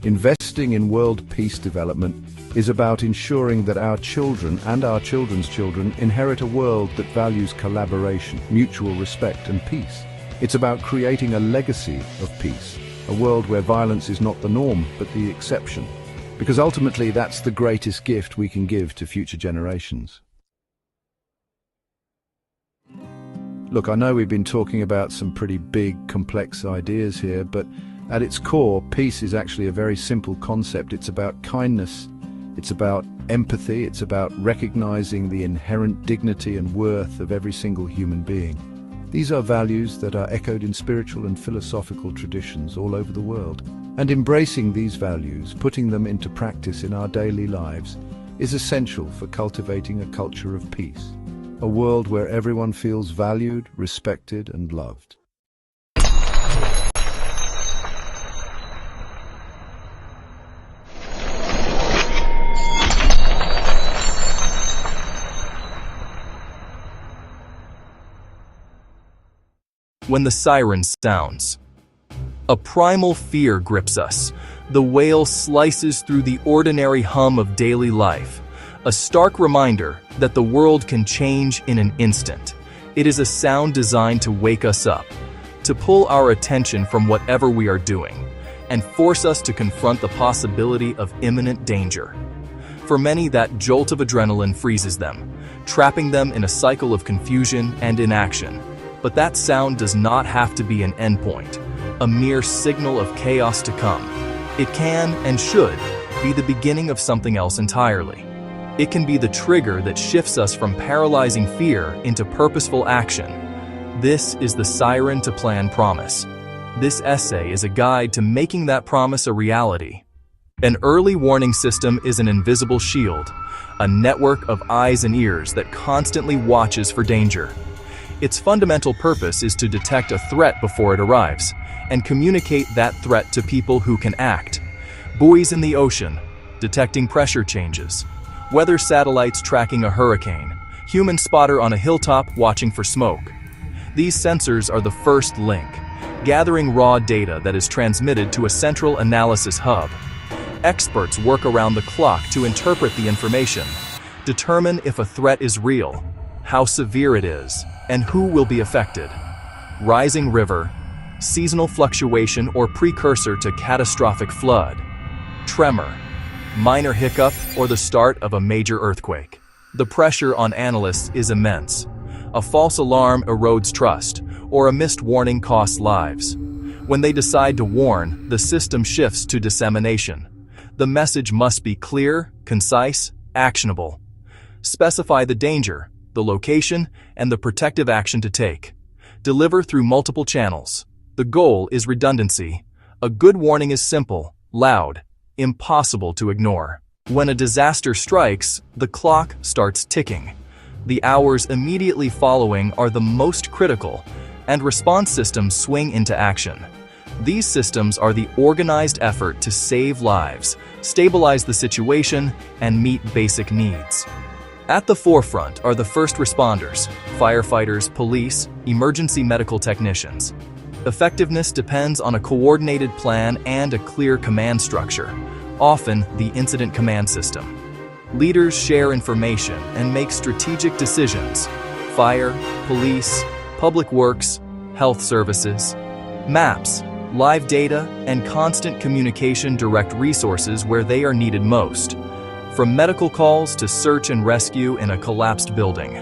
Investing in world peace development is about ensuring that our children and our children's children inherit a world that values collaboration, mutual respect, and peace. It's about creating a legacy of peace, a world where violence is not the norm, but the exception. Because ultimately, that's the greatest gift we can give to future generations. Look, I know we've been talking about some pretty big, complex ideas here, but at its core, peace is actually a very simple concept. It's about kindness, it's about empathy, it's about recognizing the inherent dignity and worth of every single human being. These are values that are echoed in spiritual and philosophical traditions all over the world. And embracing these values, putting them into practice in our daily lives, is essential for cultivating a culture of peace. A world where everyone feels valued, respected, and loved. When the siren sounds, a primal fear grips us. The wail slices through the ordinary hum of daily life, a stark reminder that the world can change in an instant. It is a sound designed to wake us up, to pull our attention from whatever we are doing, and force us to confront the possibility of imminent danger. For many, that jolt of adrenaline freezes them, trapping them in a cycle of confusion and inaction. But that sound does not have to be an endpoint, a mere signal of chaos to come. It can, and should, be the beginning of something else entirely. It can be the trigger that shifts us from paralyzing fear into purposeful action. This is the Siren to Plan Promise. This essay is a guide to making that promise a reality. An early warning system is an invisible shield, a network of eyes and ears that constantly watches for danger. Its fundamental purpose is to detect a threat before it arrives, and communicate that threat to people who can act. Buoys in the ocean, detecting pressure changes. Weather satellites tracking a hurricane. Human spotter on a hilltop watching for smoke. These sensors are the first link, gathering raw data that is transmitted to a central analysis hub. Experts work around the clock to interpret the information, determine if a threat is real, how severe it is, and who will be affected. Rising river, seasonal fluctuation or precursor to catastrophic flood. Tremor, minor hiccup or the start of a major earthquake. The pressure on analysts is immense. A false alarm erodes trust, or a missed warning costs lives. When they decide to warn, the system shifts to dissemination. The message must be clear, concise, actionable. Specify the danger, the location, and the protective action to take. Deliver through multiple channels. The goal is redundancy. A good warning is simple, loud, impossible to ignore. When a disaster strikes, the clock starts ticking. The hours immediately following are the most critical, and response systems swing into action. These systems are the organized effort to save lives, stabilize the situation, and meet basic needs. At the forefront are the first responders, firefighters, police, emergency medical technicians. Effectiveness depends on a coordinated plan and a clear command structure, often the incident command system. Leaders share information and make strategic decisions. Fire, police, public works, health services. Maps, live data, and constant communication direct resources where they are needed most. From medical calls to search and rescue in a collapsed building.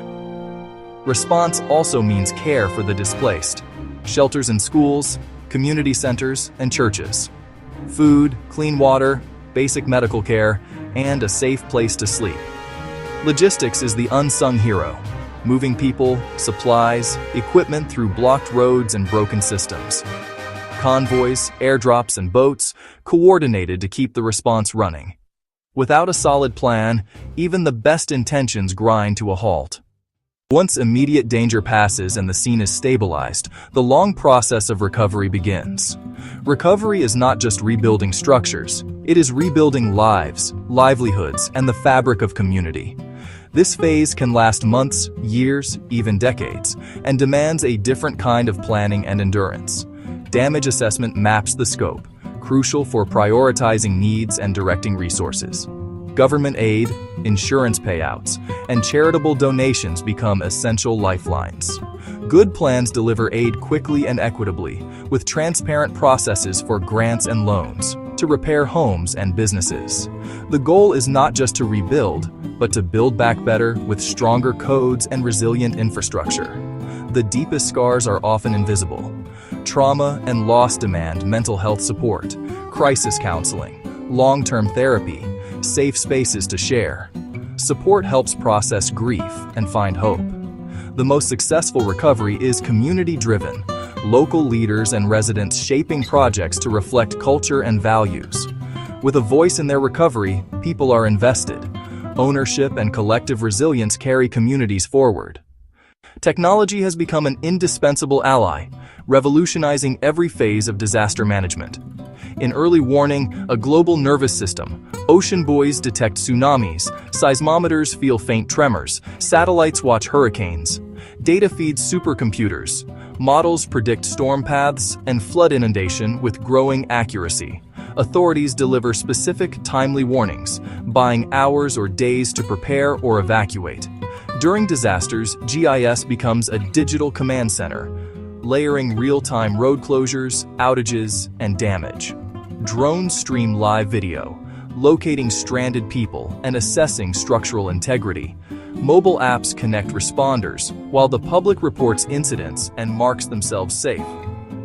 Response also means care for the displaced. Shelters in schools, community centers, and churches. Food, clean water, basic medical care, and a safe place to sleep. Logistics is the unsung hero, moving people, supplies, equipment through blocked roads and broken systems. Convoys, airdrops, and boats coordinated to keep the response running. Without a solid plan, even the best intentions grind to a halt. Once immediate danger passes and the scene is stabilized, the long process of recovery begins. Recovery is not just rebuilding structures, it is rebuilding lives, livelihoods, and the fabric of community. This phase can last months, years, even decades, and demands a different kind of planning and endurance. Damage assessment maps the scope, crucial for prioritizing needs and directing resources. Government aid, insurance payouts, and charitable donations become essential lifelines. Good plans deliver aid quickly and equitably, with transparent processes for grants and loans to repair homes and businesses. The goal is not just to rebuild, but to build back better with stronger codes and resilient infrastructure. The deepest scars are often invisible. Trauma and loss demand mental health support, crisis counseling, long-term therapy, safe spaces to share. Support helps process grief and find hope. The most successful recovery is community-driven, local leaders and residents shaping projects to reflect culture and values. With a voice in their recovery, people are invested. Ownership and collective resilience carry communities forward. Technology has become an indispensable ally, revolutionizing every phase of disaster management. In early warning, a global nervous system, ocean buoys detect tsunamis, seismometers feel faint tremors, satellites watch hurricanes, data feeds supercomputers, models predict storm paths and flood inundation with growing accuracy. Authorities deliver specific, timely warnings, buying hours or days to prepare or evacuate. During disasters, GIS becomes a digital command center, layering real-time road closures, outages, and damage. Drones stream live video, locating stranded people and assessing structural integrity. Mobile apps connect responders, while the public reports incidents and marks themselves safe.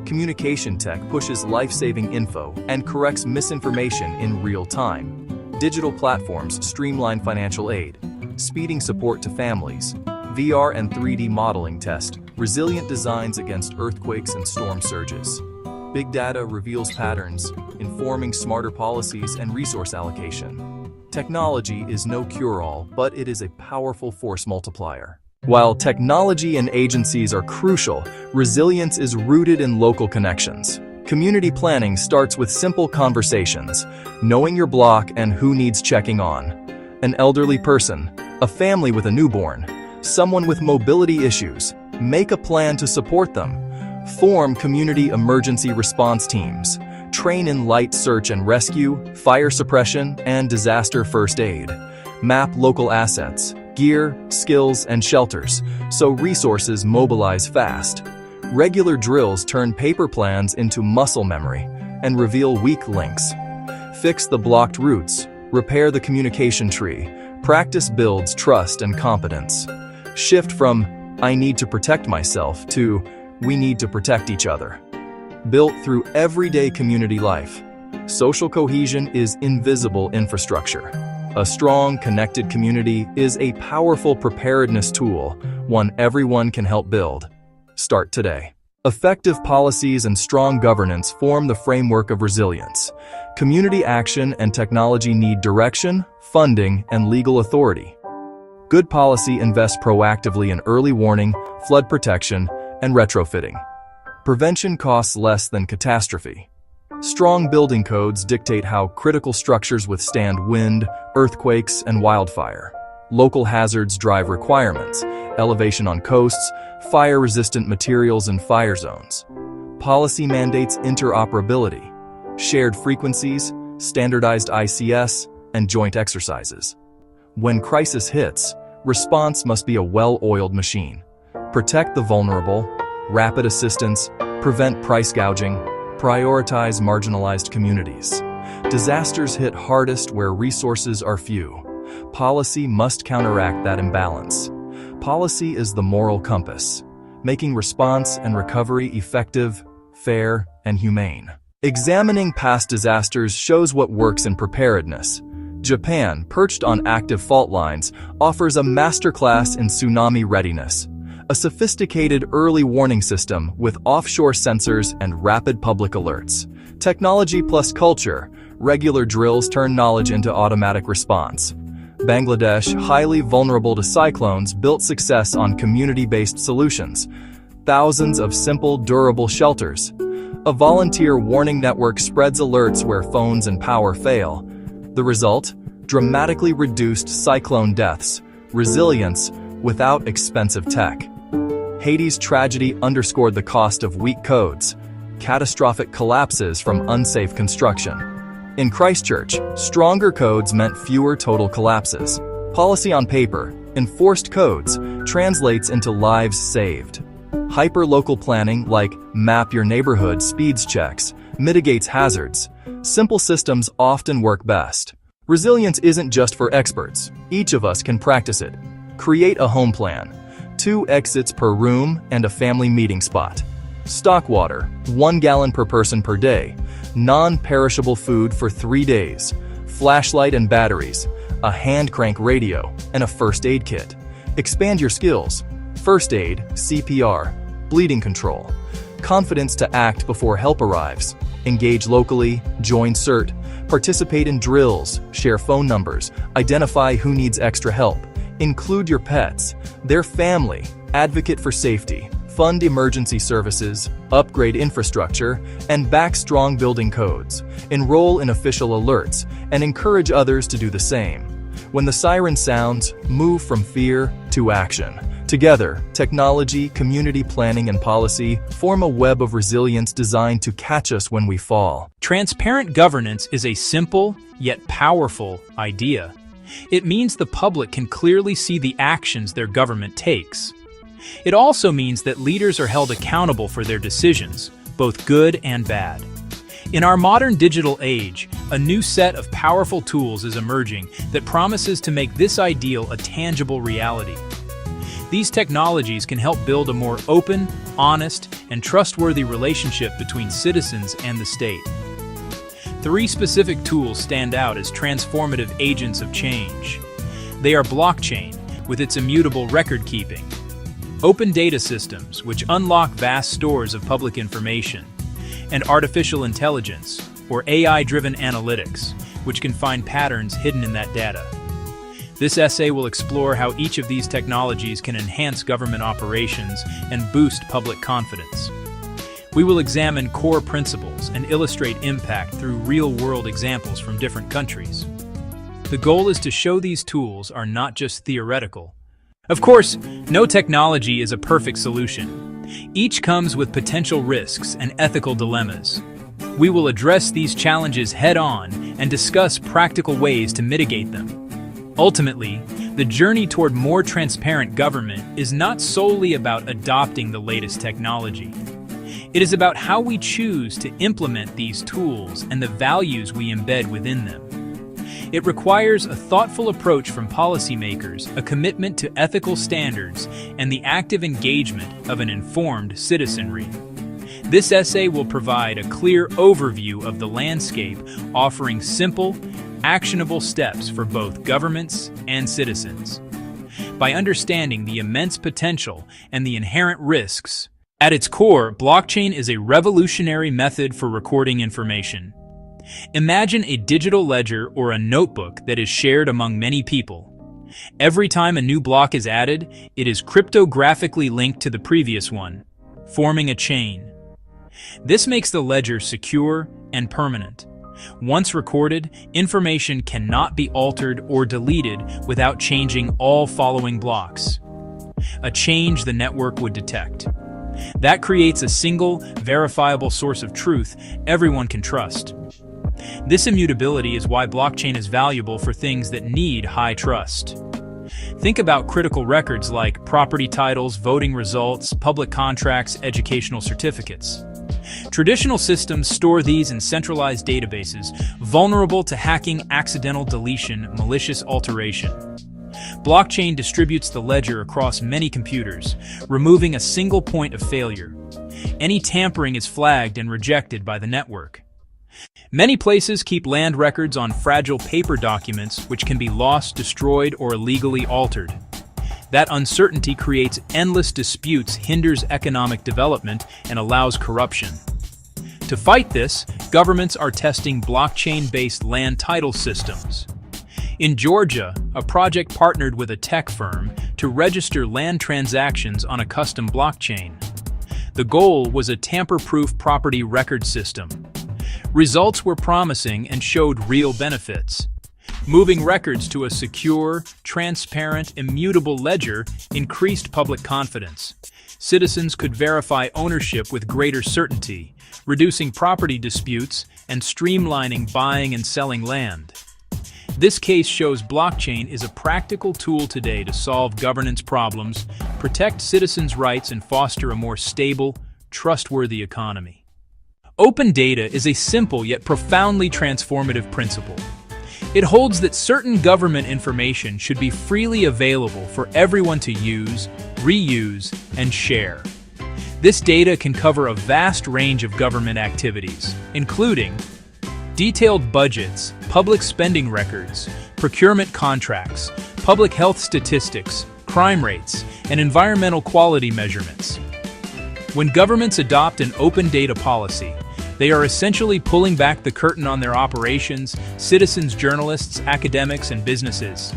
Communication tech pushes life-saving info and corrects misinformation in real time. Digital platforms streamline financial aid, speeding support to families. VR and 3D modeling test resilient designs against earthquakes and storm surges. Big data reveals patterns, informing smarter policies and resource allocation. Technology is no cure-all, but it is a powerful force multiplier. While technology and agencies are crucial, resilience is rooted in local connections. Community planning starts with simple conversations, knowing your block and who needs checking on. An elderly person, a family with a newborn, someone with mobility issues. Make a plan to support them. Form community emergency response teams. Train in light search and rescue, fire suppression, and disaster first aid. Map local assets, gear, skills, and shelters, so resources mobilize fast. Regular drills turn paper plans into muscle memory and reveal weak links. Fix the blocked routes, repair the communication tree. Practice builds trust and competence. Shift from "I need to protect myself" to "we need to protect each other." Built through everyday community life. Social cohesion is invisible infrastructure. A strong, connected community is a powerful preparedness tool, one everyone can help build. Start today. Effective policies and strong governance form the framework of resilience. Community action and technology need direction, funding, and legal authority. Good policy invests proactively in early warning, flood protection, and retrofitting. Prevention costs less than catastrophe. Strong building codes dictate how critical structures withstand wind, earthquakes, and wildfire. Local hazards drive requirements, elevation on coasts, fire-resistant materials in fire zones. Policy mandates interoperability, shared frequencies, standardized ICS, and joint exercises. When crisis hits, response must be a well-oiled machine. Protect the vulnerable, rapid assistance, prevent price gouging, prioritize marginalized communities. Disasters hit hardest where resources are few. Policy must counteract that imbalance. Policy is the moral compass, making response and recovery effective, fair, and humane. Examining past disasters shows what works in preparedness. Japan, perched on active fault lines, offers a masterclass in tsunami readiness, a sophisticated early warning system with offshore sensors and rapid public alerts. Technology plus culture, regular drills turn knowledge into automatic response. Bangladesh, highly vulnerable to cyclones, built success on community-based solutions. Thousands of simple, durable shelters. A volunteer warning network spreads alerts where phones and power fail. The result? Dramatically reduced cyclone deaths, resilience without expensive tech. Haiti's tragedy underscored the cost of weak codes. catastrophic collapses from unsafe construction. In Christchurch, stronger codes meant fewer total collapses. Policy on paper, enforced codes, translates into lives saved. Hyper-local planning, like map your neighborhood speeds checks, mitigates hazards. Simple systems often work best. Resilience isn't just for experts. Each of us can practice it. Create a home plan. 2 exits per room and a family meeting spot. Stock water, 1 gallon per person per day. Non-perishable food for 3 days. Flashlight and batteries. A hand crank radio, and a first aid kit. Expand your skills. First aid, CPR, bleeding control. Confidence to act before help arrives. Engage locally, join CERT, participate in drills, share phone numbers, identify who needs extra help. Include your pets, their family, advocate for safety, fund emergency services, upgrade infrastructure, and back strong building codes. Enroll in official alerts, and encourage others to do the same. When the siren sounds, move from fear to action. Together, technology, community planning, and policy form a web of resilience designed to catch us when we fall. Transparent governance is a simple, yet powerful idea. It means the public can clearly see the actions their government takes. It also means that leaders are held accountable for their decisions, both good and bad. In our modern digital age, a new set of powerful tools is emerging that promises to make this ideal a tangible reality. These technologies can help build a more open, honest, and trustworthy relationship between citizens and the state. 3 specific tools stand out as transformative agents of change. They are blockchain, with its immutable record-keeping, open data systems, which unlock vast stores of public information, and artificial intelligence, or AI-driven analytics, which can find patterns hidden in that data. This essay will explore how each of these technologies can enhance government operations and boost public confidence. We will examine core principles and illustrate impact through real-world examples from different countries. The goal is to show these tools are not just theoretical. Of course, no technology is a perfect solution. Each comes with potential risks and ethical dilemmas. We will address these challenges head-on and discuss practical ways to mitigate them. Ultimately, the journey toward more transparent government is not solely about adopting the latest technology. It is about how we choose to implement these tools and the values we embed within them. It requires a thoughtful approach from policymakers, a commitment to ethical standards, and the active engagement of an informed citizenry. This essay will provide a clear overview of the landscape, offering simple, actionable steps for both governments and citizens. By understanding the immense potential and the inherent risks, at its core, blockchain is a revolutionary method for recording information. Imagine a digital ledger or a notebook that is shared among many people. Every time a new block is added, it is cryptographically linked to the previous one, forming a chain. This makes the ledger secure and permanent. Once recorded, information cannot be altered or deleted without changing all following blocks. A change the network would detect. That creates a single, verifiable source of truth everyone can trust. This immutability is why blockchain is valuable for things that need high trust. Think about critical records like property titles, voting results, public contracts, educational certificates. Traditional systems store these in centralized databases, vulnerable to hacking, accidental deletion, malicious alteration. Blockchain distributes the ledger across many computers, removing a single point of failure. Any tampering is flagged and rejected by the network. Many places keep land records on fragile paper documents which can be lost, destroyed, or illegally altered. That uncertainty creates endless disputes, hinders economic development, and allows corruption. To fight this, governments are testing blockchain-based land title systems. In Georgia, a project partnered with a tech firm to register land transactions on a custom blockchain. The goal was a tamper-proof property record system. Results were promising and showed real benefits. Moving records to a secure, transparent, immutable ledger increased public confidence. Citizens could verify ownership with greater certainty, reducing property disputes and streamlining buying and selling land. This case shows blockchain is a practical tool today to solve governance problems, protect citizens' rights, and foster a more stable, trustworthy economy. Open data is a simple yet profoundly transformative principle. It holds that certain government information should be freely available for everyone to use, reuse, and share. This data can cover a vast range of government activities, including detailed budgets, public spending records, procurement contracts, public health statistics, crime rates, and environmental quality measurements. When governments adopt an open data policy, they are essentially pulling back the curtain on their operations, citizens, journalists, academics, and businesses.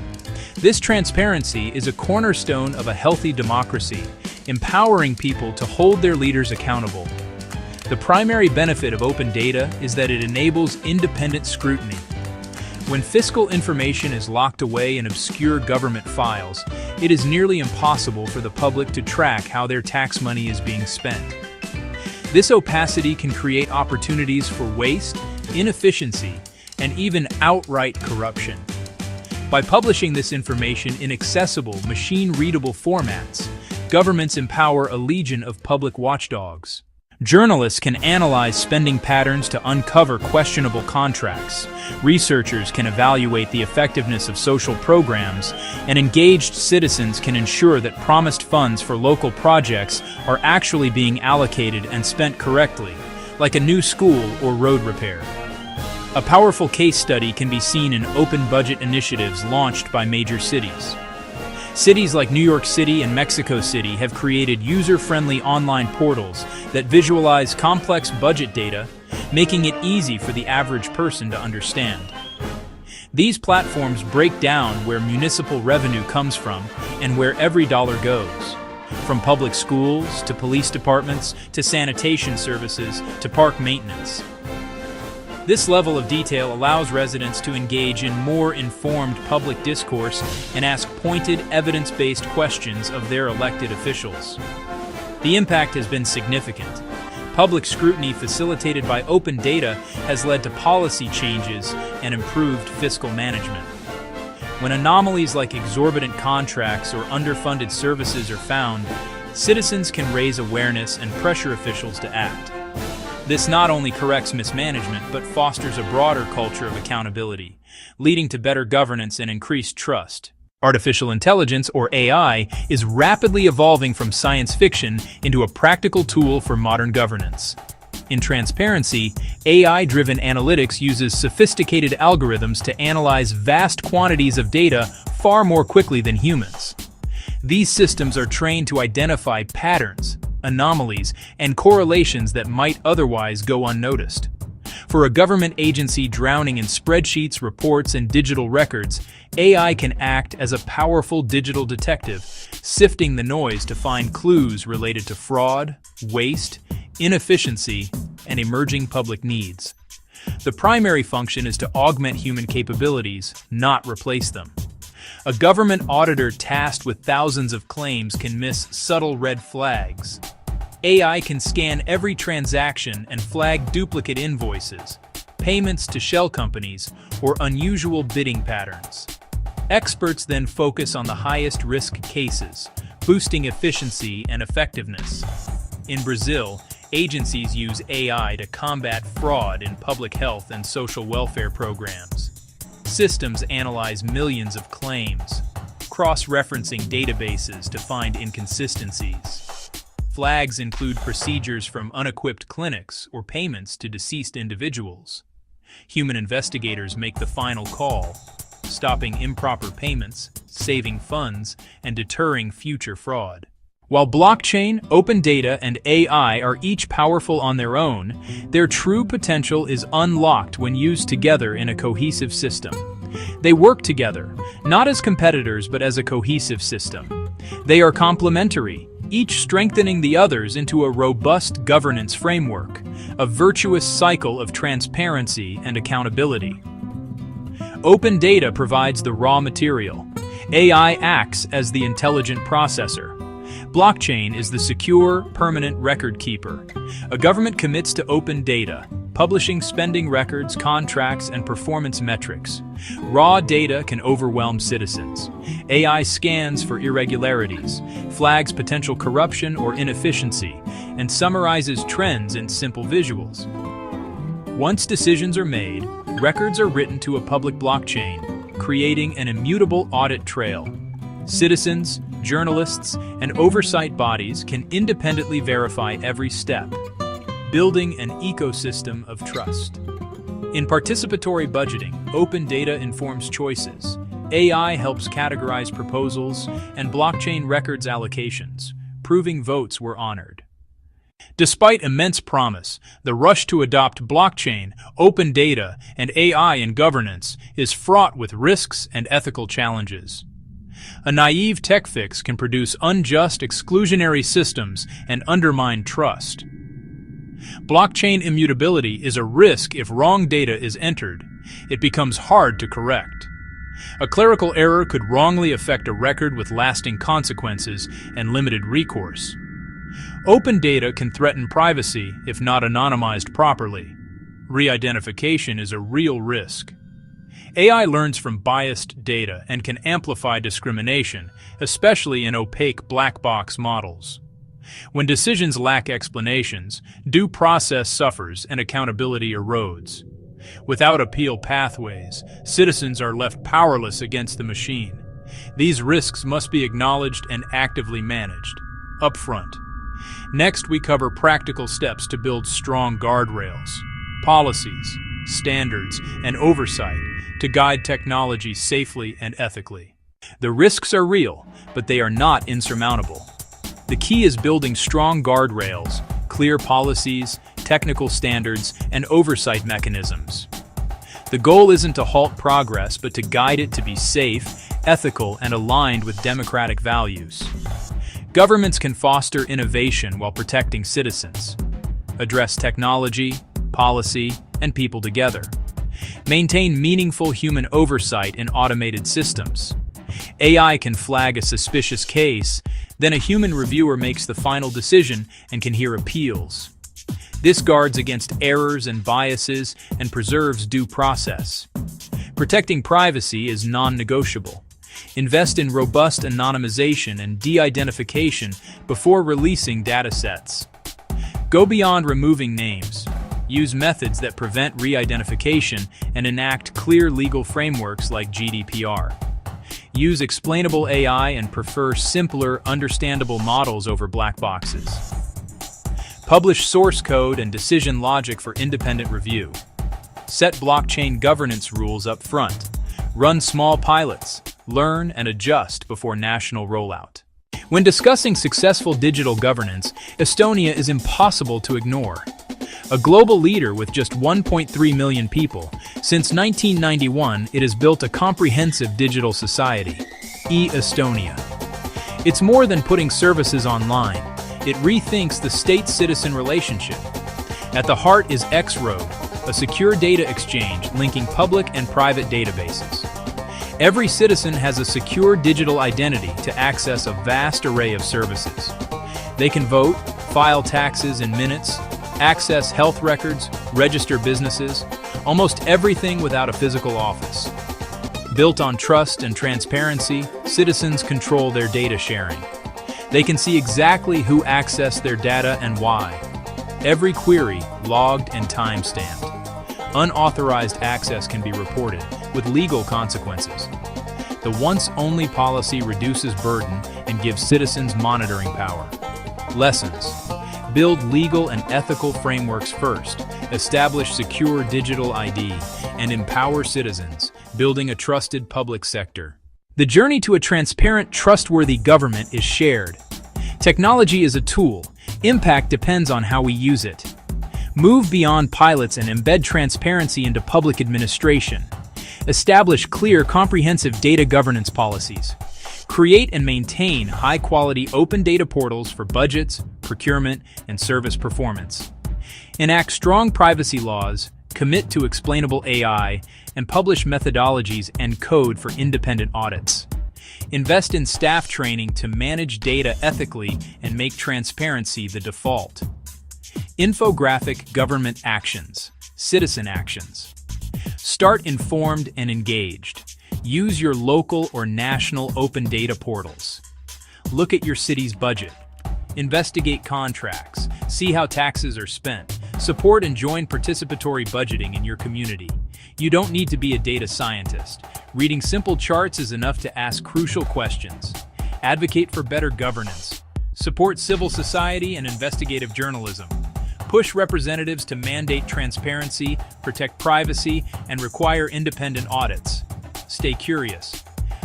This transparency is a cornerstone of a healthy democracy, empowering people to hold their leaders accountable. The primary benefit of open data is that it enables independent scrutiny. When fiscal information is locked away in obscure government files, it is nearly impossible for the public to track how their tax money is being spent. This opacity can create opportunities for waste, inefficiency, and even outright corruption. By publishing this information in accessible, machine-readable formats, governments empower a legion of public watchdogs. Journalists can analyze spending patterns to uncover questionable contracts. Researchers can evaluate the effectiveness of social programs, and engaged citizens can ensure that promised funds for local projects are actually being allocated and spent correctly, like a new school or road repair. A powerful case study can be seen in open budget initiatives launched by major cities. Cities like New York City and Mexico City have created user-friendly online portals that visualize complex budget data, making it easy for the average person to understand. These platforms break down where municipal revenue comes from and where every dollar goes. From public schools to police departments to sanitation services to park maintenance. This level of detail allows residents to engage in more informed public discourse and ask pointed, evidence-based questions of their elected officials. The impact has been significant. Public scrutiny facilitated by open data has led to policy changes and improved fiscal management. When anomalies like exorbitant contracts or underfunded services are found, citizens can raise awareness and pressure officials to act. This not only corrects mismanagement, but fosters a broader culture of accountability, leading to better governance and increased trust. Artificial intelligence, or AI, is rapidly evolving from science fiction into a practical tool for modern governance. In transparency, AI-driven analytics uses sophisticated algorithms to analyze vast quantities of data far more quickly than humans. These systems are trained to identify patterns, anomalies, and correlations that might otherwise go unnoticed. For a government agency drowning in spreadsheets, reports, and digital records, AI can act as a powerful digital detective, sifting the noise to find clues related to fraud, waste, inefficiency, and emerging public needs. The primary function is to augment human capabilities, not replace them. A government auditor tasked with thousands of claims can miss subtle red flags. AI can scan every transaction and flag duplicate invoices, payments to shell companies, or unusual bidding patterns. Experts then focus on the highest risk cases, boosting efficiency and effectiveness. In Brazil, agencies use AI to combat fraud in public health and social welfare programs. Systems analyze millions of claims, cross-referencing databases to find inconsistencies. Flags include procedures from unequipped clinics or payments to deceased individuals. Human investigators make the final call, stopping improper payments, saving funds, and deterring future fraud. While blockchain, open data, and AI are each powerful on their own, their true potential is unlocked when used together in a cohesive system. They work together, not as competitors but as a cohesive system. They are complementary, each strengthening the others into a robust governance framework, a virtuous cycle of transparency and accountability. Open data provides the raw material. AI acts as the intelligent processor. Blockchain is the secure, permanent record keeper. A government commits to open data, publishing spending records, contracts, and performance metrics. Raw data can overwhelm citizens. AI scans for irregularities, flags potential corruption or inefficiency, and summarizes trends in simple visuals. Once decisions are made, records are written to a public blockchain, creating an immutable audit trail. Citizens, journalists, and oversight bodies can independently verify every step, building an ecosystem of trust. In participatory budgeting, open data informs choices. AI helps categorize proposals, and blockchain records allocations, proving votes were honored. Despite immense promise, the rush to adopt blockchain, open data, and AI in governance is fraught with risks and ethical challenges. A naive tech fix can produce unjust, exclusionary systems and undermine trust. Blockchain immutability is a risk if wrong data is entered. It becomes hard to correct. A clerical error could wrongly affect a record with lasting consequences and limited recourse. Open data can threaten privacy if not anonymized properly. Re-identification is a real risk. AI learns from biased data and can amplify discrimination, especially in opaque black box models. When decisions lack explanations, due process suffers and accountability erodes. Without appeal pathways, citizens are left powerless against the machine. These risks must be acknowledged and actively managed, upfront. Next, we cover practical steps to build strong guardrails, policies, standards, and oversight to guide technology safely and ethically. The risks are real, but they are not insurmountable. The key is building strong guardrails, clear policies, technical standards, and oversight mechanisms. The goal isn't to halt progress, but to guide it to be safe, ethical, and aligned with democratic values. Governments can foster innovation while protecting citizens, address technology, policy, and people together. Maintain meaningful human oversight in automated systems. AI can flag a suspicious case, then a human reviewer makes the final decision and can hear appeals. This guards against errors and biases and preserves due process. Protecting privacy is non-negotiable. Invest in robust anonymization and de-identification before releasing datasets. Go beyond removing names. Use methods that prevent re-identification and enact clear legal frameworks like GDPR. Use explainable AI and prefer simpler, understandable models over black boxes. Publish source code and decision logic for independent review. Set blockchain governance rules up front. Run small pilots. Learn and adjust before national rollout. When discussing successful digital governance, Estonia is impossible to ignore. A global leader with just 1.3 million people, since 1991 it has built a comprehensive digital society, e-Estonia. It's more than putting services online. It rethinks the state-citizen relationship. At the heart is X-Road, a secure data exchange linking public and private databases. Every citizen has a secure digital identity to access a vast array of services. They can vote, file taxes in minutes, access health records, register businesses, almost everything without a physical office. Built on trust and transparency, citizens control their data sharing. They can see exactly who accessed their data and why. Every query logged and time-stamped. Unauthorized access can be reported, with legal consequences. The once-only policy reduces burden and gives citizens monitoring power. Lessons. Build legal and ethical frameworks first, establish secure digital ID, and empower citizens, building a trusted public sector. The journey to a transparent, trustworthy government is shared. Technology is a tool. Impact depends on how we use it. Move beyond pilots and embed transparency into public administration. Establish clear, comprehensive data governance policies. Create and maintain high-quality open data portals for budgets, procurement, and service performance. Enact strong privacy laws, Commit to explainable AI and publish methodologies and code for independent audits. Invest in staff training to manage data ethically and make transparency the default. Infographic government actions, citizen actions. Start informed and engaged. Use your local or national open data portals. Look at your city's budget. Investigate contracts. See how taxes are spent. Support and join participatory budgeting in your community. You don't need to be a data scientist. Reading simple charts is enough to ask crucial questions. Advocate for better governance. Support civil society and investigative journalism. Push representatives to mandate transparency, protect privacy, and require independent audits. Stay curious.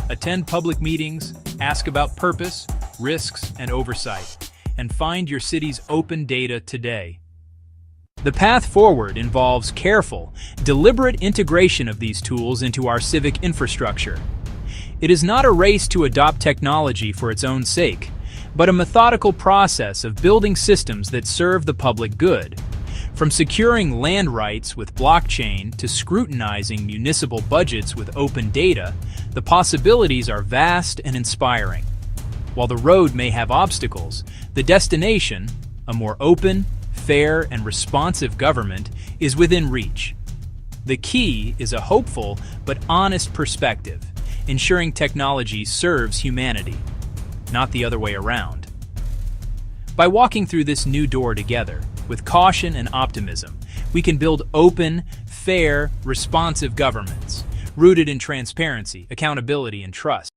Attend public meetings, ask about purpose, risks, and oversight, and find your city's open data today. The path forward involves careful, deliberate integration of these tools into our civic infrastructure. It is not a race to adopt technology for its own sake, but a methodical process of building systems that serve the public good. From securing land rights with blockchain to scrutinizing municipal budgets with open data, the possibilities are vast and inspiring. While the road may have obstacles, the destination, a more open, fair, and responsive government, is within reach. The key is a hopeful but honest perspective, ensuring technology serves humanity, not the other way around. By walking through this new door together, with caution and optimism, we can build open, fair, responsive governments, rooted in transparency, accountability, and trust.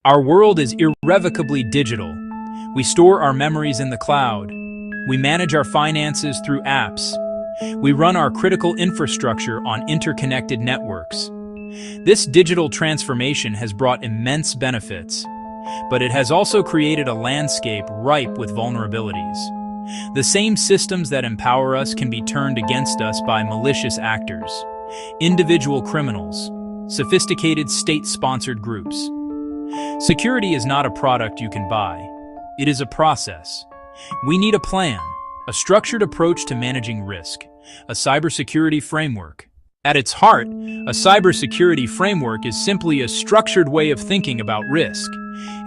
Our world is irrevocably digital. We store our memories in the cloud. We manage our finances through apps. We run our critical infrastructure on interconnected networks. This digital transformation has brought immense benefits, but it has also created a landscape ripe with vulnerabilities. The same systems that empower us can be turned against us by malicious actors, individual criminals, sophisticated state-sponsored groups. Security is not a product you can buy. It is a process. We need a plan, a structured approach to managing risk, a cybersecurity framework. At its heart, a cybersecurity framework is simply a structured way of thinking about risk.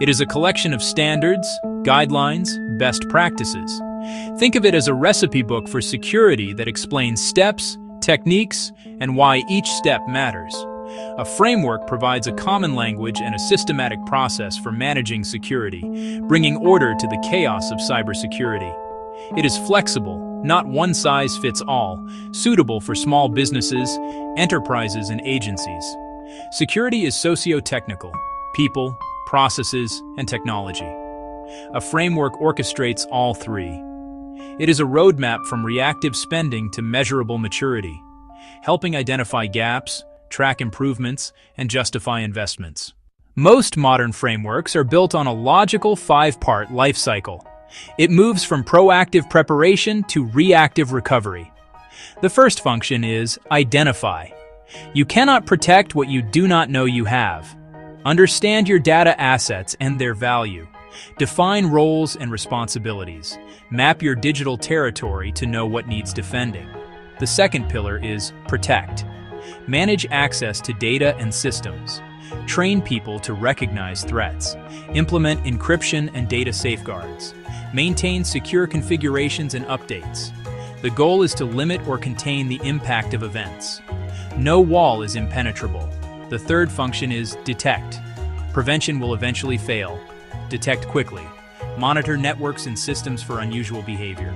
It is a collection of standards, guidelines, best practices. Think of it as a recipe book for security that explains steps, techniques, and why each step matters. A framework provides a common language and a systematic process for managing security, bringing order to the chaos of cybersecurity. It is flexible, not one-size-fits-all, suitable for small businesses, enterprises, and agencies. Security is socio-technical: people, processes, and technology. A framework orchestrates all three. It is a roadmap from reactive spending to measurable maturity, helping identify gaps, track improvements, and justify investments. Most modern frameworks are built on a logical 5-part life cycle. It moves from proactive preparation to reactive recovery. The first function is identify. You cannot protect what you do not know you have. Understand your data assets and their value. Define roles and responsibilities. Map your digital territory to know what needs defending. The second pillar is protect. Manage access to data and systems. Train people to recognize threats. Implement encryption and data safeguards. Maintain secure configurations and updates. The goal is to limit or contain the impact of events. No wall is impenetrable. The third function is detect. Prevention will eventually fail. Detect quickly. Monitor networks and systems for unusual behavior.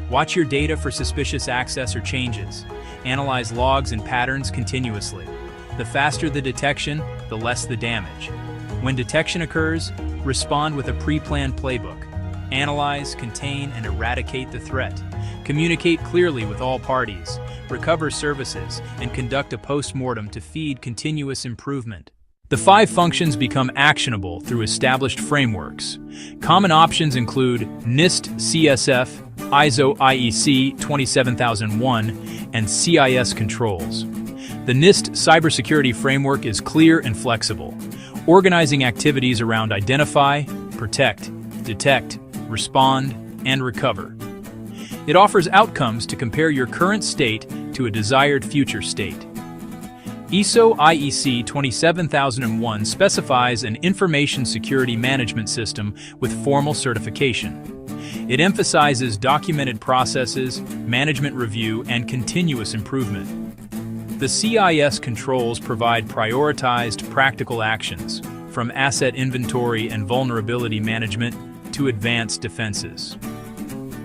Watch your data for suspicious access or changes. Analyze logs and patterns continuously. The faster the detection, the less the damage. When detection occurs, respond with a pre-planned playbook. Analyze, contain, and eradicate the threat. Communicate clearly with all parties. Recover services, and conduct a post-mortem to feed continuous improvement. The 5 functions become actionable through established frameworks. Common options include NIST CSF, ISO IEC 27001, and CIS controls. The NIST cybersecurity framework is clear and flexible, organizing activities around identify, protect, detect, respond, and recover. It offers outcomes to compare your current state to a desired future state. ISO IEC 27001 specifies an information security management system with formal certification. It emphasizes documented processes, management review, and continuous improvement. The CIS controls provide prioritized, practical actions, from asset inventory and vulnerability management to advanced defenses.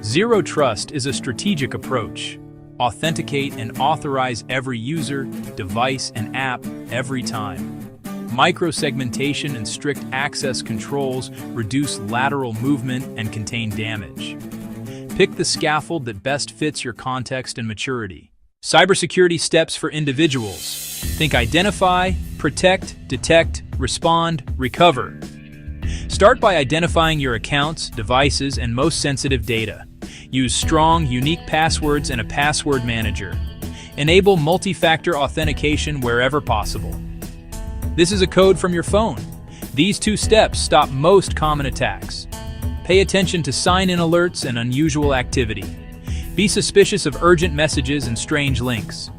Zero Trust is a strategic approach. Authenticate and authorize every user, device, and app every time. Microsegmentation and strict access controls reduce lateral movement and contain damage. Pick the scaffold that best fits your context and maturity. Cybersecurity steps for individuals. Think identify, protect, detect, respond, recover. Start by identifying your accounts, devices, and most sensitive data. Use strong, unique passwords and a password manager. Enable multi-factor authentication wherever possible. This is a code from your phone. These 2 steps stop most common attacks. Pay attention to sign-in alerts and unusual activity. Be suspicious of urgent messages and strange links.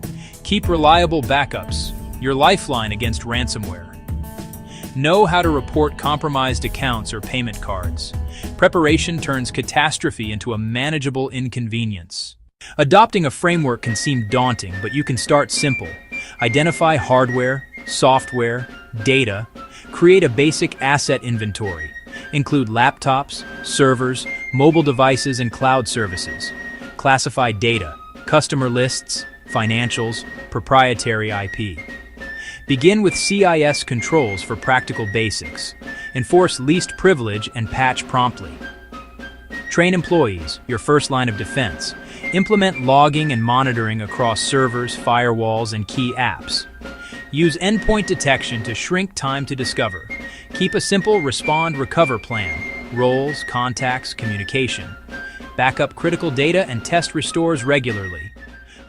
Keep reliable backups, your lifeline against ransomware. Know how to report compromised accounts or payment cards. Preparation turns catastrophe into a manageable inconvenience. Adopting a framework can seem daunting, but you can start simple. Identify hardware, software, data. Create a basic asset inventory. Include laptops, servers, mobile devices, and cloud services. Classify data, customer lists, financials, proprietary IP. Begin with CIS controls for practical basics. Enforce least privilege and patch promptly. Train employees, your first line of defense. Implement logging and monitoring across servers, firewalls, and key apps. Use endpoint detection to shrink time to discover. Keep a simple respond-recover plan. Roles, contacts, communication. Backup critical data and test restores regularly.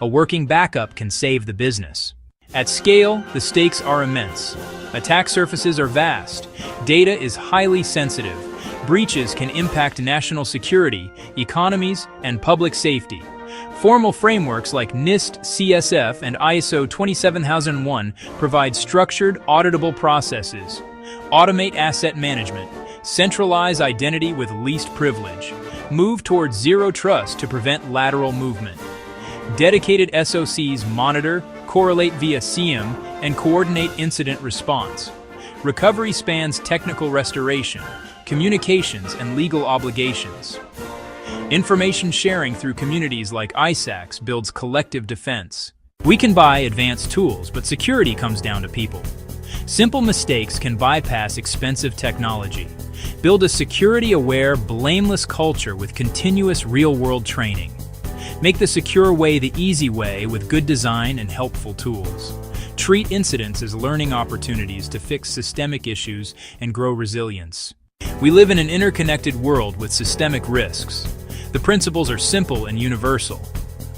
A working backup can save the business. At scale, the stakes are immense. Attack surfaces are vast. Data is highly sensitive. Breaches can impact national security, economies, and public safety. Formal frameworks like NIST CSF and ISO 27001 provide structured, auditable processes. Automate asset management. Centralize identity with least privilege. Move towards zero trust to prevent lateral movement. Dedicated SOCs monitor, correlate via SIEM, and coordinate incident response. Recovery spans technical restoration, communications, and legal obligations. Information sharing through communities like ISACs builds collective defense. We can buy advanced tools, but security comes down to people. Simple mistakes can bypass expensive technology. Build a security-aware, blameless culture with continuous real-world training. Make the secure way the easy way with good design and helpful tools. Treat incidents as learning opportunities to fix systemic issues and grow resilience. We live in an interconnected world with systemic risks. The principles are simple and universal.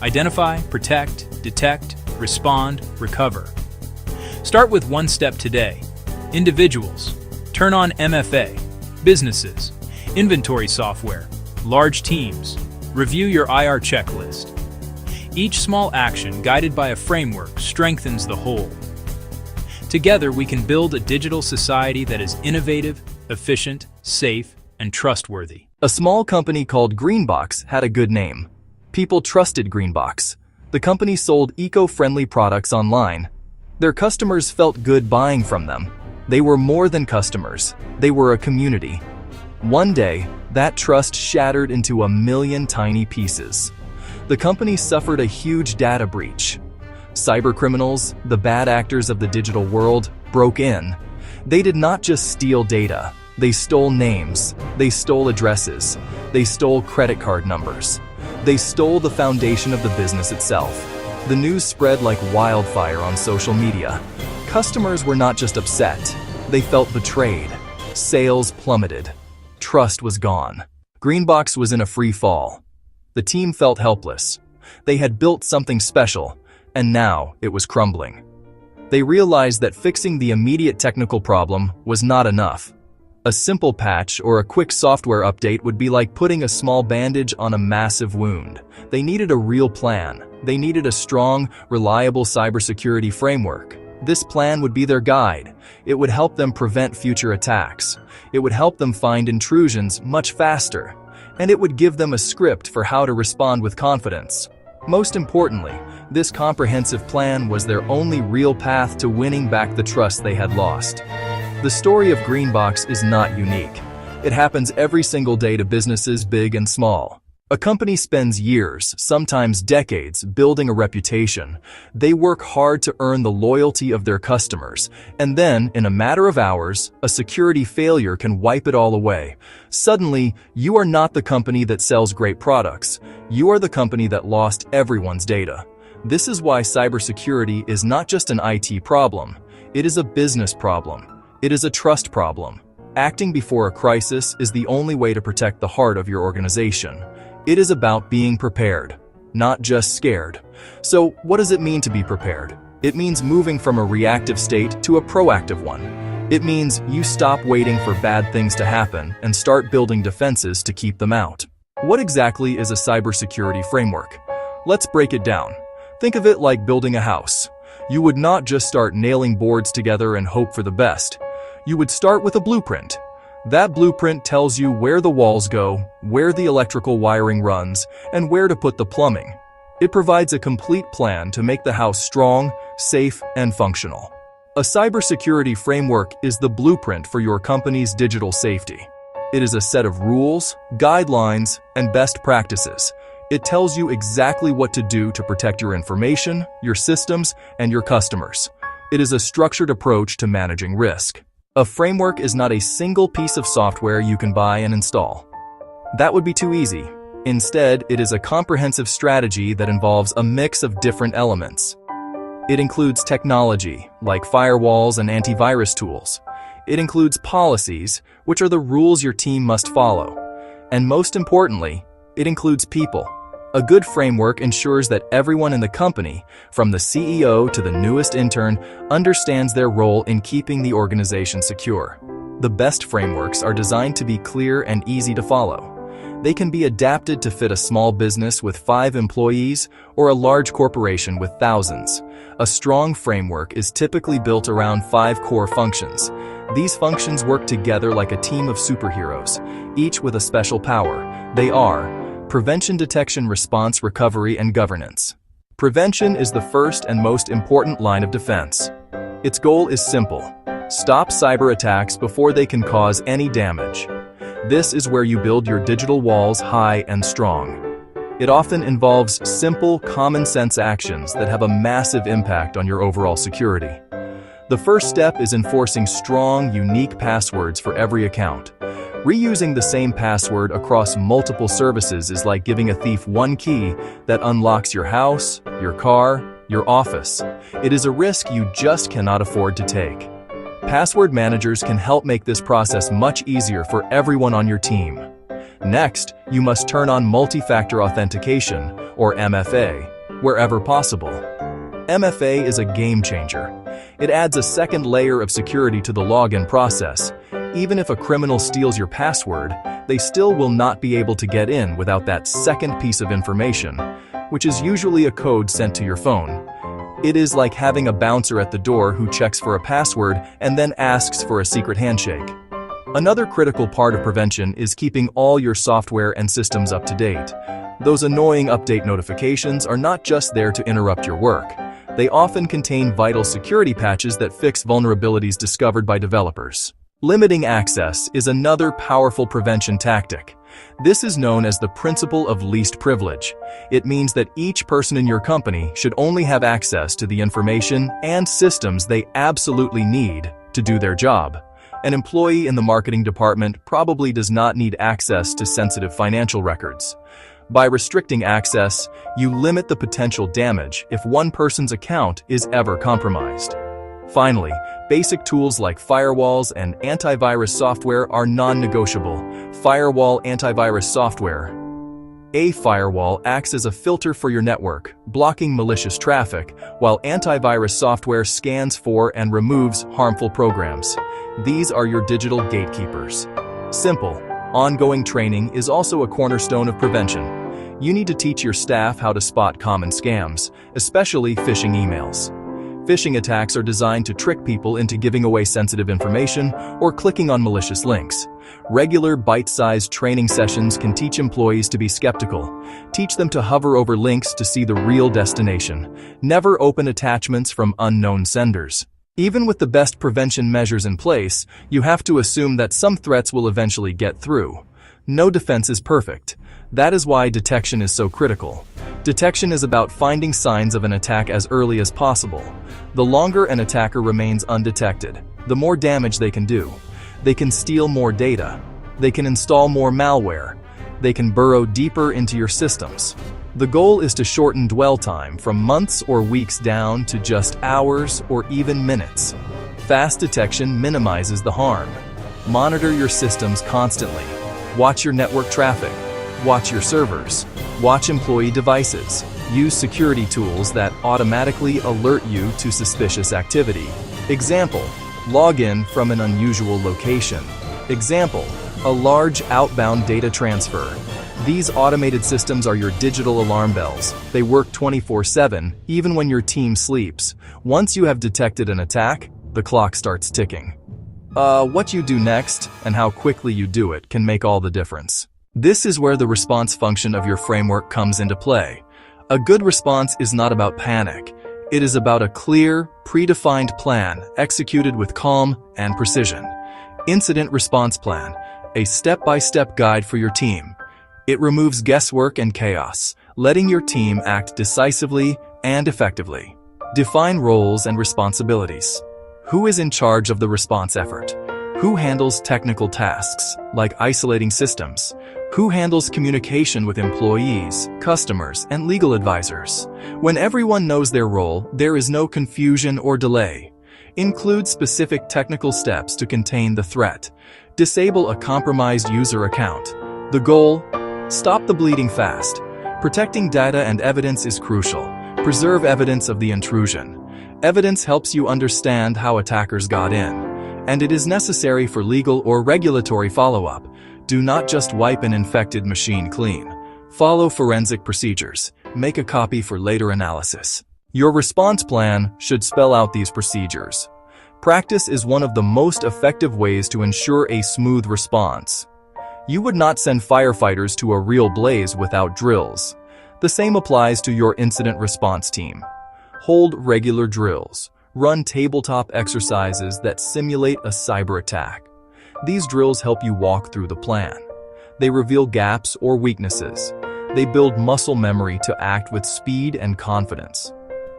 Identify, protect, detect, respond, recover. Start with one step today. Individuals. Turn on MFA. Businesses. Inventory software. Large teams. Review your IR checklist. Each small action, guided by a framework, strengthens the whole. Together, we can build a digital society that is innovative, efficient, safe, and trustworthy. A small company called Greenbox had a good name. People trusted Greenbox. The company sold eco-friendly products online. Their customers felt good buying from them. They were more than customers. They were a community. One day, that trust shattered into a million tiny pieces. The company suffered a huge data breach. Cybercriminals, the bad actors of the digital world, broke in. They did not just steal data. They stole names, they stole addresses, they stole credit card numbers. They stole the foundation of the business itself. The news spread like wildfire on social media. Customers were not just upset, they felt betrayed. Sales plummeted. Trust was gone. Greenbox was in a free fall. The team felt helpless. They had built something special, and now it was crumbling. They realized that fixing the immediate technical problem was not enough. A simple patch or a quick software update would be like putting a small bandage on a massive wound. They needed a real plan. They needed a strong, reliable cybersecurity framework. This plan would be their guide. It would help them prevent future attacks. It would help them find intrusions much faster. And it would give them a script for how to respond with confidence. Most importantly, this comprehensive plan was their only real path to winning back the trust they had lost. The story of Greenbox is not unique. It happens every single day to businesses big and small. A company spends years, sometimes decades, building a reputation. They work hard to earn the loyalty of their customers, and then, in a matter of hours, a security failure can wipe it all away. Suddenly, you are not the company that sells great products. You are the company that lost everyone's data. This is why cybersecurity is not just an IT problem. It is a business problem. It is a trust problem. Acting before a crisis is the only way to protect the heart of your organization. It is about being prepared, not just scared. So, what does it mean to be prepared? It means moving from a reactive state to a proactive one. It means you stop waiting for bad things to happen and start building defenses to keep them out. What exactly is a cybersecurity framework? Let's break it down. Think of it like building a house. You would not just start nailing boards together and hope for the best. You would start with a blueprint. That blueprint tells you where the walls go, where the electrical wiring runs, and where to put the plumbing. It provides a complete plan to make the house strong, safe, and functional. A cybersecurity framework is the blueprint for your company's digital safety. It is a set of rules, guidelines, and best practices. It tells you exactly what to do to protect your information, your systems, and your customers. It is a structured approach to managing risk. A framework is not a single piece of software you can buy and install. That would be too easy. Instead, it is a comprehensive strategy that involves a mix of different elements. It includes technology, like firewalls and antivirus tools. It includes policies, which are the rules your team must follow. And most importantly, it includes people. A good framework ensures that everyone in the company, from the CEO to the newest intern, understands their role in keeping the organization secure. The best frameworks are designed to be clear and easy to follow. They can be adapted to fit a small business with 5 employees or a large corporation with thousands. A strong framework is typically built around 5 core functions. These functions work together like a team of superheroes, each with a special power. They are prevention, detection, response, recovery, and governance. Prevention is the first and most important line of defense. Its goal is simple: stop cyber attacks before they can cause any damage. This is where you build your digital walls high and strong. It often involves simple, common-sense actions that have a massive impact on your overall security. The first step is enforcing strong, unique passwords for every account. Reusing the same password across multiple services is like giving a thief one key that unlocks your house, your car, your office. It is a risk you just cannot afford to take. Password managers can help make this process much easier for everyone on your team. Next, you must turn on multi-factor authentication, or MFA, wherever possible. MFA is a game changer. It adds a second layer of security to the login process. Even if a criminal steals your password, they still will not be able to get in without that second piece of information, which is usually a code sent to your phone. It is like having a bouncer at the door who checks for a password and then asks for a secret handshake. Another critical part of prevention is keeping all your software and systems up to date. Those annoying update notifications are not just there to interrupt your work. They often contain vital security patches that fix vulnerabilities discovered by developers. Limiting access is another powerful prevention tactic. This is known as the principle of least privilege. It means that each person in your company should only have access to the information and systems they absolutely need to do their job. An employee in the marketing department probably does not need access to sensitive financial records. By restricting access, you limit the potential damage if one person's account is ever compromised. Finally, basic tools like firewalls and antivirus software are non-negotiable. Firewall antivirus software. A firewall acts as a filter for your network, blocking malicious traffic, while antivirus software scans for and removes harmful programs. These are your digital gatekeepers. Simple, ongoing training is also a cornerstone of prevention. You need to teach your staff how to spot common scams, especially phishing emails. Phishing attacks are designed to trick people into giving away sensitive information or clicking on malicious links. Regular bite-sized training sessions can teach employees to be skeptical. Teach them to hover over links to see the real destination. Never open attachments from unknown senders. Even with the best prevention measures in place, you have to assume that some threats will eventually get through. No defense is perfect. That is why detection is so critical. Detection is about finding signs of an attack as early as possible. The longer an attacker remains undetected, the more damage they can do. They can steal more data. They can install more malware. They can burrow deeper into your systems. The goal is to shorten dwell time from months or weeks down to just hours or even minutes. Fast detection minimizes the harm. Monitor your systems constantly. Watch your network traffic. Watch your servers. Watch employee devices. Use security tools that automatically alert you to suspicious activity. Example, log in from an unusual location. Example, a large outbound data transfer. These automated systems are your digital alarm bells. They work 24/7, even when your team sleeps. Once you have detected an attack, the clock starts ticking. What you do next and how quickly you do it can make all the difference. This is where the response function of your framework comes into play. A good response is not about panic. It is about a clear, predefined plan executed with calm and precision. Incident Response Plan, a step-by-step guide for your team. It removes guesswork and chaos, letting your team act decisively and effectively. Define roles and responsibilities. Who is in charge of the response effort? Who handles technical tasks, like isolating systems? Who handles communication with employees, customers, and legal advisors? When everyone knows their role, there is no confusion or delay. Include specific technical steps to contain the threat. Disable a compromised user account. The goal? Stop the bleeding fast. Protecting data and evidence is crucial. Preserve evidence of the intrusion. Evidence helps you understand how attackers got in, and it is necessary for legal or regulatory follow-up. Do not just wipe an infected machine clean. Follow forensic procedures. Make a copy for later analysis. Your response plan should spell out these procedures. Practice is one of the most effective ways to ensure a smooth response. You would not send firefighters to a real blaze without drills. The same applies to your incident response team. Hold regular drills. Run tabletop exercises that simulate a cyber attack. These drills help you walk through the plan. They reveal gaps or weaknesses. They build muscle memory to act with speed and confidence.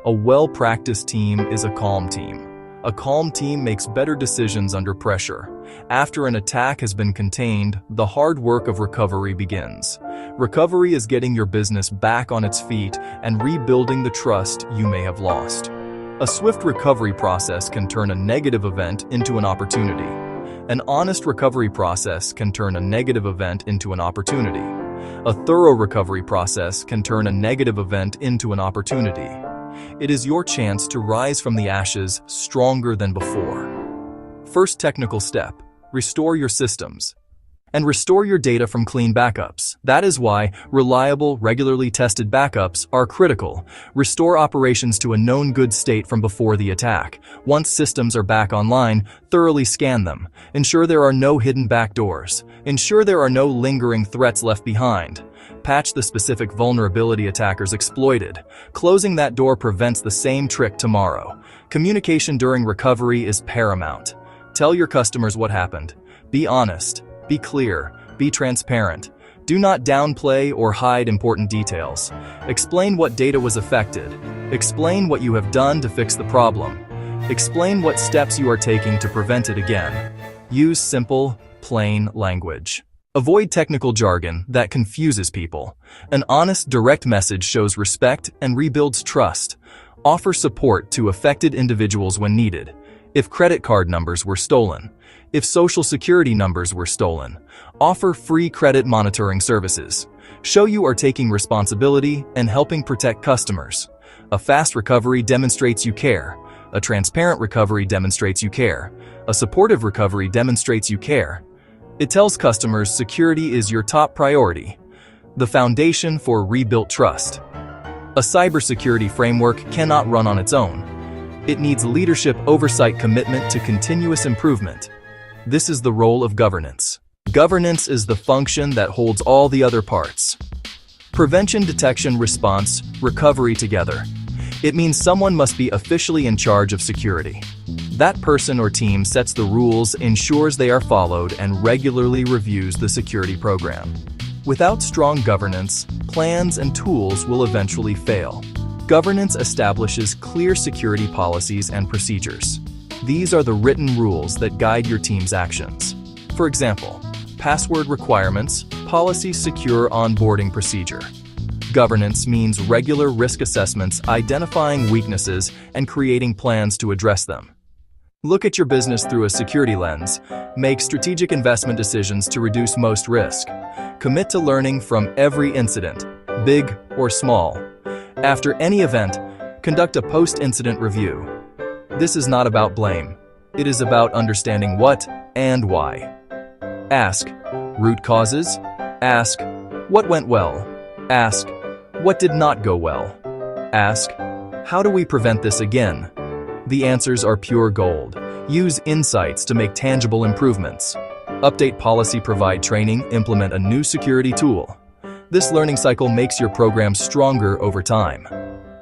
A well-practiced team is a calm team. A calm team makes better decisions under pressure. After an attack has been contained, the hard work of recovery begins. Recovery is getting your business back on its feet and rebuilding the trust you may have lost. A swift recovery process can turn a negative event into an opportunity. An honest recovery process can turn a negative event into an opportunity. A thorough recovery process can turn a negative event into an opportunity. It is your chance to rise from the ashes stronger than before. First technical step, restore your systems. And restore your data from clean backups. That is why reliable, regularly tested backups are critical. Restore operations to a known good state from before the attack. Once systems are back online, thoroughly scan them. Ensure there are no hidden backdoors. Ensure there are no lingering threats left behind. Patch the specific vulnerability attackers exploited. Closing that door prevents the same trick tomorrow. Communication during recovery is paramount. Tell your customers what happened. Be honest. Be clear. Be transparent. Do not downplay or hide important details. Explain what data was affected. Explain what you have done to fix the problem. Explain what steps you are taking to prevent it again. Use simple, plain language. Avoid technical jargon that confuses people. An honest, direct message shows respect and rebuilds trust. Offer support to affected individuals when needed. If credit card numbers were stolen, if social security numbers were stolen, offer free credit monitoring services. Show you are taking responsibility and helping protect customers. A fast recovery demonstrates you care. A transparent recovery demonstrates you care. A supportive recovery demonstrates you care. It tells customers security is your top priority. The foundation for rebuilt trust. A cybersecurity framework cannot run on its own. It needs leadership oversight, commitment to continuous improvement. This is the role of governance. Governance is the function that holds all the other parts. Prevention, detection, response, recovery together. It means someone must be officially in charge of security. That person or team sets the rules, ensures they are followed, and regularly reviews the security program. Without strong governance, plans and tools will eventually fail. Governance establishes clear security policies and procedures. These are the written rules that guide your team's actions. For example, password requirements, policy, secure onboarding procedure. Governance means regular risk assessments, identifying weaknesses, and creating plans to address them. Look at your business through a security lens. Make strategic investment decisions to reduce most risk. Commit to learning from every incident, big or small. After any event, conduct a post-incident review. This is not about blame. It is about understanding what and why. Ask, root causes. Ask, what went well? Ask, what did not go well? Ask, how do we prevent this again? The answers are pure gold. Use insights to make tangible improvements. Update policy, provide training, implement a new security tool. This learning cycle makes your program stronger over time.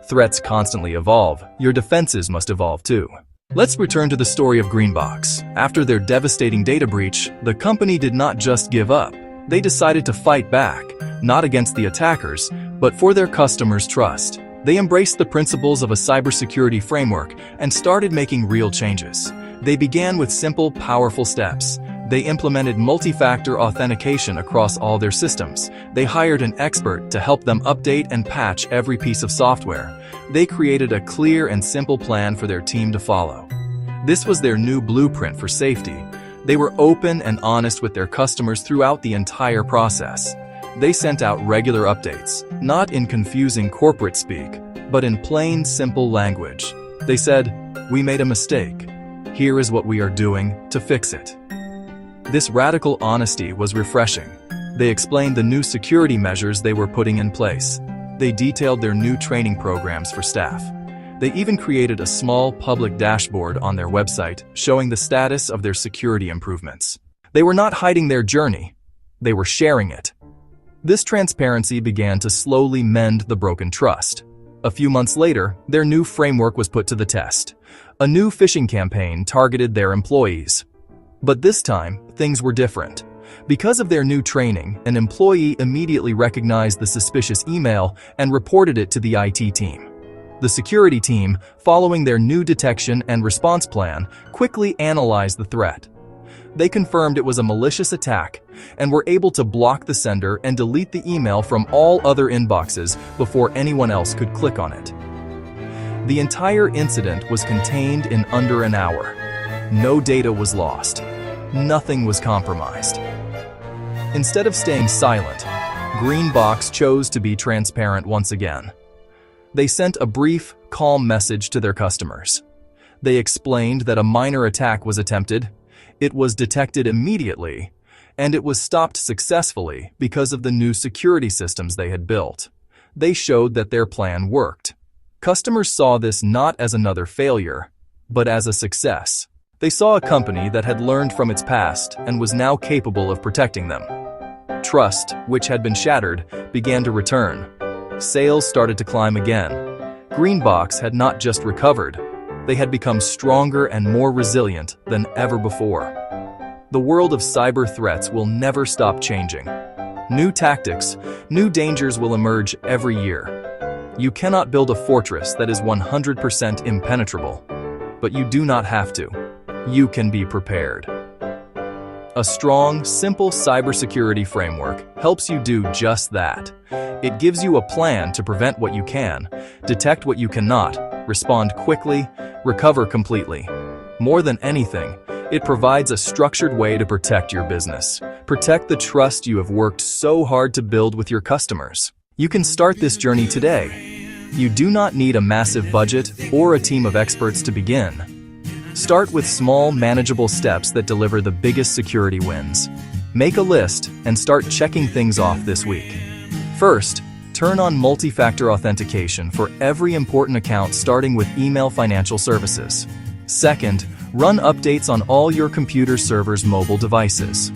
Threats constantly evolve. Your defenses must evolve too. Let's return to the story of Greenbox. After their devastating data breach, the company did not just give up. They decided to fight back, not against the attackers, but for their customers' trust. They embraced the principles of a cybersecurity framework and started making real changes. They began with simple, powerful steps. They implemented multi-factor authentication across all their systems. They hired an expert to help them update and patch every piece of software. They created a clear and simple plan for their team to follow. This was their new blueprint for safety. They were open and honest with their customers throughout the entire process. They sent out regular updates, not in confusing corporate speak, but in plain, simple language. They said, "We made a mistake. Here is what we are doing to fix it." This radical honesty was refreshing. They explained the new security measures they were putting in place. They detailed their new training programs for staff. They even created a small public dashboard on their website showing the status of their security improvements. They were not hiding their journey. They were sharing it. This transparency began to slowly mend the broken trust. A few months later, their new framework was put to the test. A new phishing campaign targeted their employees. But this time, things were different. Because of their new training, an employee immediately recognized the suspicious email and reported it to the IT team. The security team, following their new detection and response plan, quickly analyzed the threat. They confirmed it was a malicious attack and were able to block the sender and delete the email from all other inboxes before anyone else could click on it. The entire incident was contained in under an hour. No data was lost. Nothing was compromised. Instead of staying silent, Greenbox chose to be transparent once again. They sent a brief, calm message to their customers. They explained that a minor attack was attempted, it was detected immediately, and it was stopped successfully because of the new security systems they had built. They showed that their plan worked. Customers saw this not as another failure, but as a success. They saw a company that had learned from its past and was now capable of protecting them. Trust, which had been shattered, began to return. Sales started to climb again. Greenbox had not just recovered, they had become stronger and more resilient than ever before. The world of cyber threats will never stop changing. New tactics, new dangers will emerge every year. You cannot build a fortress that is 100% impenetrable, but you do not have to. You can be prepared. A strong, simple cybersecurity framework helps you do just that. It gives you a plan to prevent what you can, detect what you cannot, respond quickly, recover completely. More than anything, it provides a structured way to protect your business. Protect the trust you have worked so hard to build with your customers. You can start this journey today. You do not need a massive budget or a team of experts to begin. Start with small, manageable steps that deliver the biggest security wins. Make a list and start checking things off this week. First, turn on multi-factor authentication for every important account starting with email financial services. Second, run updates on all your computer servers' mobile devices.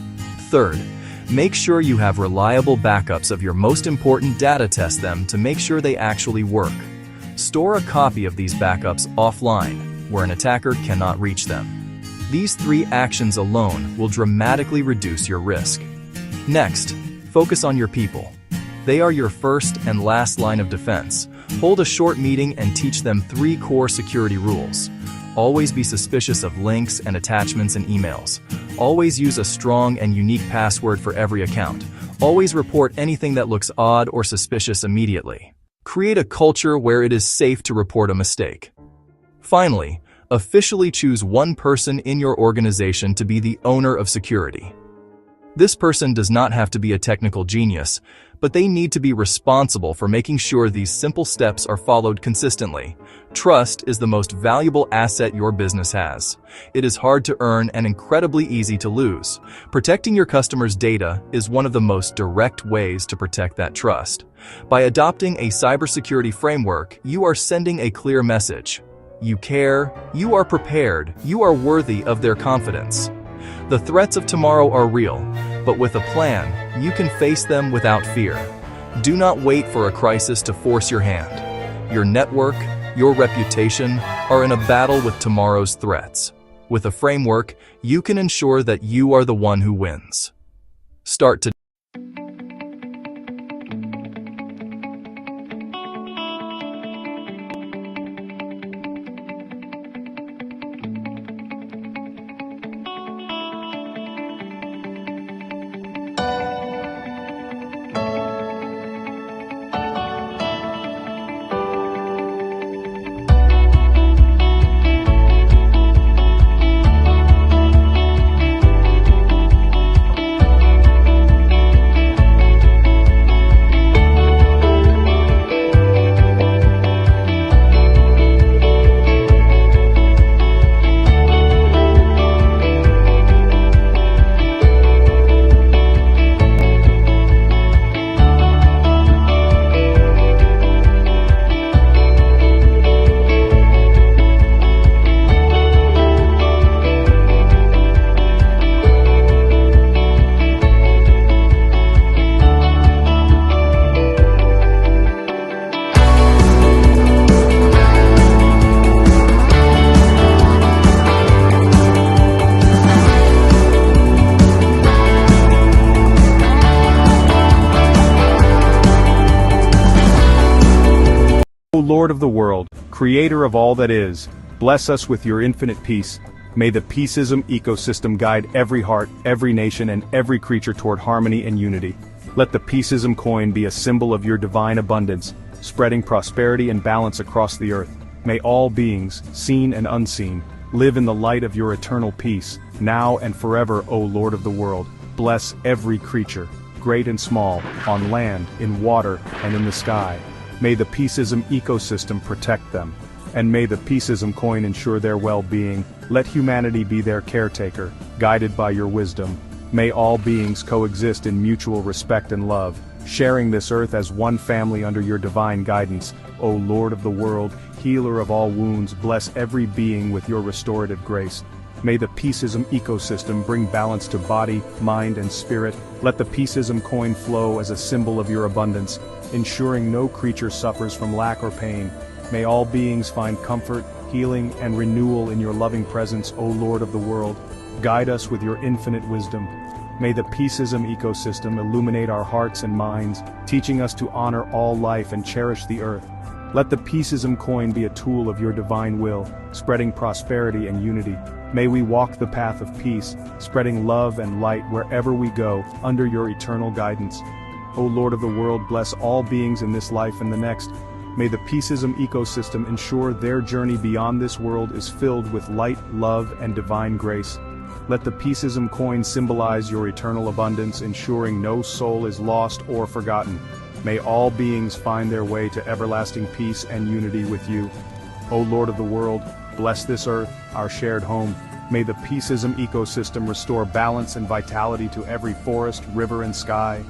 Third, make sure you have reliable backups of your most important data. Test them to make sure they actually work. Store a copy of these backups offline, where an attacker cannot reach them. These 3 actions alone will dramatically reduce your risk. Next, focus on your people. They are your first and last line of defense. Hold a short meeting and teach them 3 core security rules. Always be suspicious of links and attachments in emails. Always use a strong and unique password for every account. Always report anything that looks odd or suspicious immediately. Create a culture where it is safe to report a mistake. Finally, officially choose one person in your organization to be the owner of security. This person does not have to be a technical genius, but they need to be responsible for making sure these simple steps are followed consistently. Trust is the most valuable asset your business has. It is hard to earn and incredibly easy to lose. Protecting your customers' data is one of the most direct ways to protect that trust. By adopting a cybersecurity framework, you are sending a clear message. You care, you are prepared, you are worthy of their confidence. The threats of tomorrow are real, but with a plan, you can face them without fear. Do not wait for a crisis to force your hand. Your network, your reputation are in a battle with tomorrow's threats. With a framework, you can ensure that you are the one who wins. Start today. O Lord of the world, creator of all that is, bless us with your infinite peace. May the PEACEISM ecosystem guide every heart, every nation, and every creature toward harmony and unity. Let the PEACEISM coin be a symbol of your divine abundance, spreading prosperity and balance across the earth. May all beings, seen and unseen, live in the light of your eternal peace, now and forever, O Lord of the world. Bless every creature, great and small, on land, in water, and in the sky. May the PEACEISM ecosystem protect them, and may the PEACEISM coin ensure their well-being. Let humanity be their caretaker, guided by your wisdom. May all beings coexist in mutual respect and love, sharing this earth as one family under your divine guidance. O Lord of the world, healer of all wounds, bless every being with your restorative grace. May the PEACEISM ecosystem bring balance to body, mind, and spirit. Let the PEACEISM coin flow as a symbol of your abundance, ensuring no creature suffers from lack or pain. May all beings find comfort, healing, and renewal in your loving presence, O Lord of the world. Guide us with your infinite wisdom. May the PEACEISM ecosystem illuminate our hearts and minds, teaching us to honor all life and cherish the earth. Let the PEACEISM coin be a tool of your divine will, spreading prosperity and unity. May we walk the path of peace, spreading love and light wherever we go, under your eternal guidance. O Lord of the world, bless all beings in this life and the next. May the PEACEISM ecosystem ensure their journey beyond this world is filled with light, love, and divine grace. Let the PEACEISM coin symbolize your eternal abundance, ensuring no soul is lost or forgotten. May all beings find their way to everlasting peace and unity with you. O Lord of the world, bless this earth, our shared home. May the PEACEISM ecosystem restore balance and vitality to every forest, river, and sky.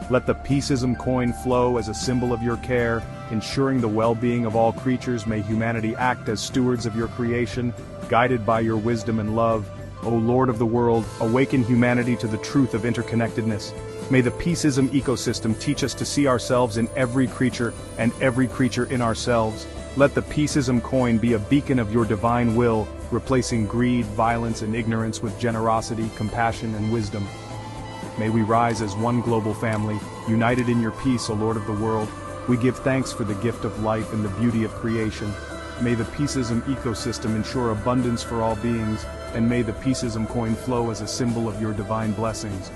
Let the PEACEISM coin flow as a symbol of your care, ensuring the well-being of all creatures. May humanity act as stewards of your creation, guided by your wisdom and love. O Lord of the world, awaken humanity to the truth of interconnectedness. May the PEACEISM ecosystem teach us to see ourselves in every creature, and every creature in ourselves. Let the PEACEISM coin be a beacon of your divine will, replacing greed, violence, and ignorance with generosity, compassion, and wisdom. May we rise as one global family, united in your peace, O Lord of the world. We give thanks for the gift of life and the beauty of creation. May the PEACEISM ecosystem ensure abundance for all beings, and may the PEACEISM coin flow as a symbol of your divine blessings.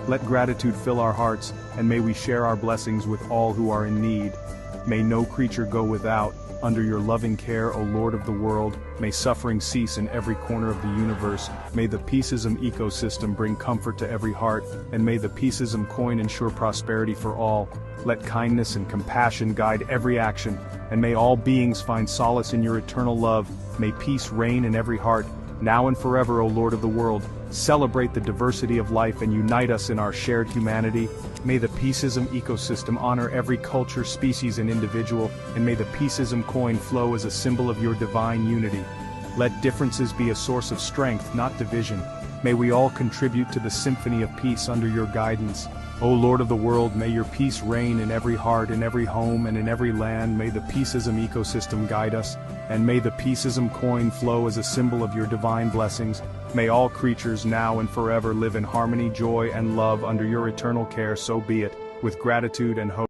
Let gratitude fill our hearts, and may we share our blessings with all who are in need. May no creature go without. Under your loving care, O Lord of the world, may suffering cease in every corner of the universe. May the PEACEISM ecosystem bring comfort to every heart, and may the PEACEISM coin ensure prosperity for all. Let kindness and compassion guide every action, and may all beings find solace in your eternal love. May peace reign in every heart, now and forever, O Lord of the world. Celebrate the diversity of life and unite us in our shared humanity. May the PEACEISM ecosystem honor every culture, species, and individual, and may the PEACEISM coin flow as a symbol of your divine unity. Let differences be a source of strength, not division. May we all contribute to the symphony of peace under your guidance. O Lord of the world, may your peace reign in every heart, in every home, and in every land. May the PEACEISM ecosystem guide us, and may the PEACEISM coin flow as a symbol of your divine blessings. May all creatures now and forever live in harmony, joy, and love under your eternal care. So be it, with gratitude and hope.